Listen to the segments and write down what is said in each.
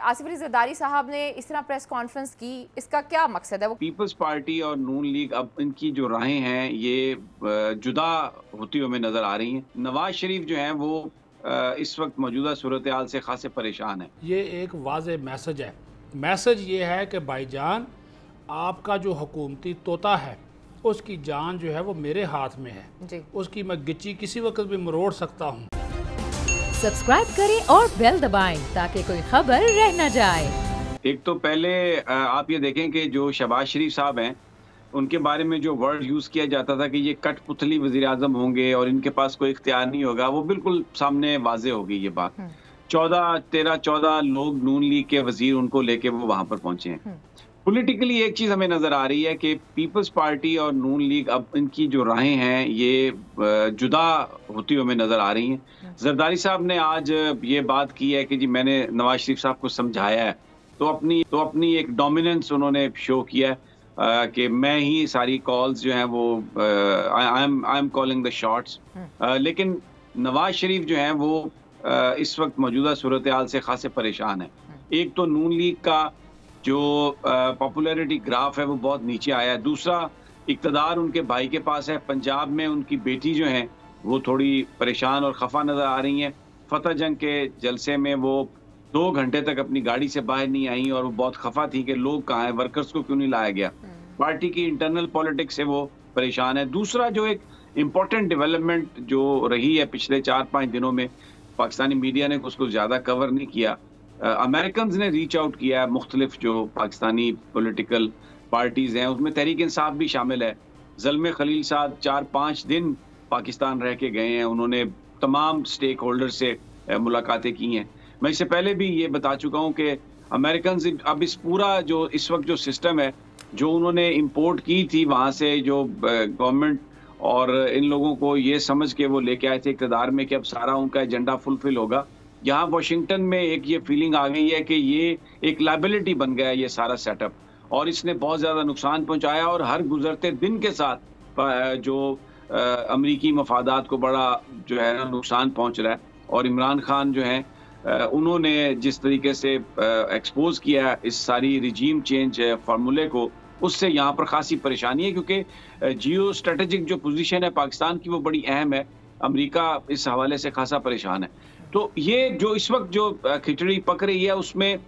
आसिफ अली जरदारी साहब ने इस तरह प्रेस कॉन्फ्रेंस की, इसका क्या मकसद है? वो पीपल्स पार्टी और नून लीग अब इनकी जो राहें हैं ये जुदा होती हुई हमें नजर आ रही हैं। नवाज शरीफ जो हैं वो इस वक्त मौजूदा सूरत हाल से खासे परेशान है। ये एक वाज़े मैसेज है। मैसेज ये है कि भाईजान आपका जो हुकूमती तोता है उसकी जान जो है वो मेरे हाथ में है जी। उसकी मैं गिच्ची किसी वक्त भी मरोड़ सकता हूँ। सब्सक्राइब करें और बेल दबाएं ताकि कोई खबर रह न जाए। एक तो पहले आप ये देखें कि जो शहबाज शरीफ साहब हैं उनके बारे में जो वर्ड यूज़ किया जाता था कि ये कठपुतली वज़ीर आज़म होंगे और इनके पास कोई इख्तियार नहीं होगा, वो बिल्कुल सामने वाजे हो गई ये बात। 14 लोग नून लीग के वज़ीर उनको लेके वो वहाँ पर पहुंचे हैं। पॉलिटिकली एक चीज़ हमें नज़र आ रही है कि पीपल्स पार्टी और नून लीग अब इनकी जो राहें हैं ये जुदा होती हुई हमें नज़र आ रही हैं। जरदारी साहब ने आज ये बात की है कि जी मैंने नवाज शरीफ साहब को समझाया है, तो अपनी एक डोमिनेंस उन्होंने शो किया है कि मैं ही सारी कॉल्स जो हैं वो I am calling the shots. लेकिन नवाज शरीफ जो हैं वो इस वक्त मौजूदा सूरत हाल से खासे परेशान है। एक तो नून लीग का जो पॉपुलैरिटी ग्राफ है वो बहुत नीचे आया है। दूसरा, इक़्तिदार उनके भाई के पास है। पंजाब में उनकी बेटी जो है वो थोड़ी परेशान और खफा नजर आ रही हैं। फतह जंग के जलसे में वो 2 घंटे तक अपनी गाड़ी से बाहर नहीं आई और वो बहुत खफा थी कि लोग कहाँ हैं, वर्कर्स को क्यों नहीं लाया गया। पार्टी की इंटरनल पॉलिटिक्स से वो परेशान है। दूसरा, जो एक इम्पोर्टेंट डेवलपमेंट जो रही है पिछले 4-5 दिनों में, पाकिस्तानी मीडिया ने उसको ज़्यादा कवर नहीं किया। अमेरिकन्स ने रीच आउट किया है, मुख्तलिफ जो पाकिस्तानी पॉलिटिकल पार्टीज़ हैं उसमें तहरीक इंसाफ भी शामिल है। ज़ल्मे खलील साहब 4-5 दिन पाकिस्तान रह के गए हैं, उन्होंने तमाम स्टेक होल्डर से मुलाकातें की हैं। मैं इससे पहले भी ये बता चुका हूँ कि अमेरिकन्स अब इस पूरा जो इस वक्त जो सिस्टम है जो उन्होंने इम्पोर्ट की थी वहाँ से, जो गवर्नमेंट और इन लोगों को ये समझ के वो लेके आए थे इक़्तिदार में कि अब सारा उनका एजेंडा फुलफिल होगा, यहाँ वाशिंगटन में एक ये फीलिंग आ गई है कि ये एक लायबिलिटी बन गया है ये सारा सेटअप, और इसने बहुत ज़्यादा नुकसान पहुँचाया। और हर गुजरते दिन के साथ जो अमरीकी मफादात को बड़ा जो है ना नुकसान पहुँच रहा है। और इमरान खान जो हैं उन्होंने जिस तरीके से एक्सपोज किया इस सारी रिजीम चेंज फार्मूले को, उससे यहाँ पर खासी परेशानी है क्योंकि जियो स्ट्रेटेजिक जो पोजीशन है पाकिस्तान की वो बड़ी अहम है। अमेरिका इस हवाले से खासा परेशान है। तो ये जो इस वक्त जो खिचड़ी पक रही है उसमें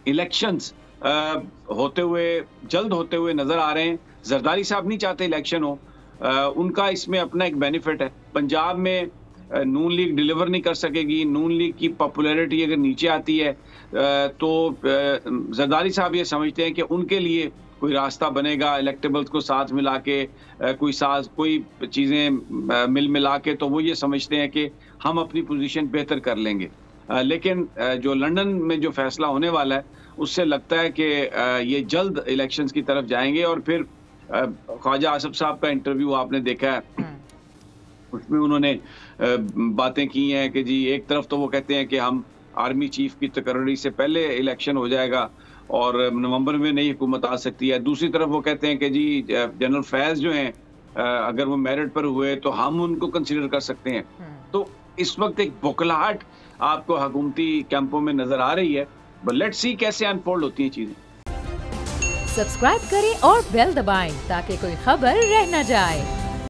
इलेक्शंस जल्द होते हुए नजर आ रहे हैं। जरदारी साहब नहीं चाहते इलेक्शन हो, उनका इसमें अपना एक बेनिफिट है। पंजाब में नून लीग डिलीवर नहीं कर सकेगी, नून लीग की पॉपुलैरिटी अगर नीचे आती है तो जरदारी साहब ये समझते हैं कि उनके लिए कोई रास्ता बनेगा इलेक्टेबल्स को साथ मिला के, कोई चीज़ें मिला के, तो वो ये समझते हैं कि हम अपनी पोजीशन बेहतर कर लेंगे। लेकिन जो लंदन में जो फैसला होने वाला है उससे लगता है कि ये जल्द इलेक्शंस की तरफ जाएंगे। और फिर ख्वाजा आसिफ साहब का इंटरव्यू आपने देखा है, उसमें उन्होंने बातें की हैं कि जी एक तरफ तो वो कहते हैं कि हम आर्मी चीफ की तकर्री से पहले इलेक्शन हो जाएगा और नवंबर में नई हुकूमत आ सकती है। दूसरी तरफ वो कहते हैं कि जी जनरल फैज़ जो हैं अगर वो मेरिट पर हुए तो हम उनको कंसीडर कर सकते हैं। तो इस वक्त एक बौखलाहट आपको हुकूमती कैंपों में नजर आ रही है। बट लेट्स सी कैसे अनफोल्ड होती हैं चीजें। सब्सक्राइब करें और बेल दबाएं ताकि कोई खबर रह न जाए।